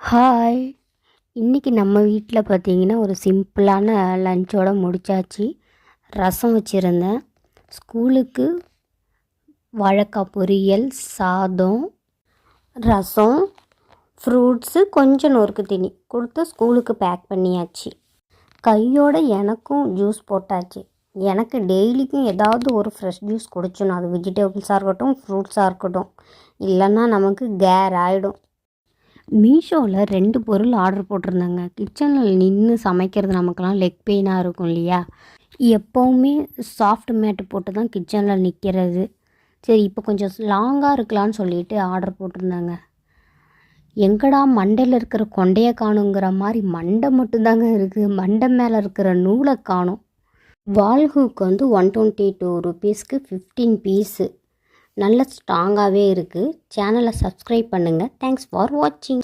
Hi! இன்றைக்கி நம்ம வீட்டில் பார்த்தீங்கன்னா, ஒரு சிம்பிளான லஞ்சோட முடிச்சாச்சு. ரசம் வச்சுருந்தேன். ஸ்கூலுக்கு வாழைக்காய் பொரியல், சாதம், ரசம், ஃப்ரூட்ஸு, கொஞ்சம் நொறுக்கு தீனி கொடுத்து ஸ்கூலுக்கு பேக் பண்ணியாச்சு. கையோட எனக்கும் ஜூஸ் போட்டாச்சு. எனக்கு டெய்லிக்கும் ஏதாவது ஒரு ஃப்ரெஷ் ஜூஸ் குடிச்சணும். அது வெஜிடபிள்ஸாக இருக்கட்டும், ஃப்ரூட்ஸாக இருக்கட்டும். இல்லைன்னா நமக்கு கேர் ஆகிடும். மீஷோவில் 2 பொருள் ஆர்டர் போட்டிருந்தேங்க. கிச்சனில் நின்று சமைக்கிறது நமக்கெல்லாம் லெக் பெயினாக இருக்கும் இல்லையா? எப்போவுமே சாஃப்ட் மேட்டு போட்டு தான் கிச்சனில் நிற்கிறது. சரி, இப்போ கொஞ்சம் லாங்காக இருக்கலான்னு சொல்லிட்டு ஆர்டர் போட்டிருந்தாங்க. எங்கடா மண்டையில் இருக்கிற கொண்டையை காணுங்கிற மாதிரி மண்டை மட்டும்தாங்க இருக்குது. மண்டை மேலே இருக்கிற நூலை காணும். வால் ஹூக் வந்து 122 ருபீஸ்க்கு 15 பீஸு. நல்ல ஸ்ட்ராங்காகவே இருக்குது. சேனலை சப்ஸ்கிரைப் பண்ணுங்கள். தேங்க்ஸ் ஃபார் வாட்சிங்.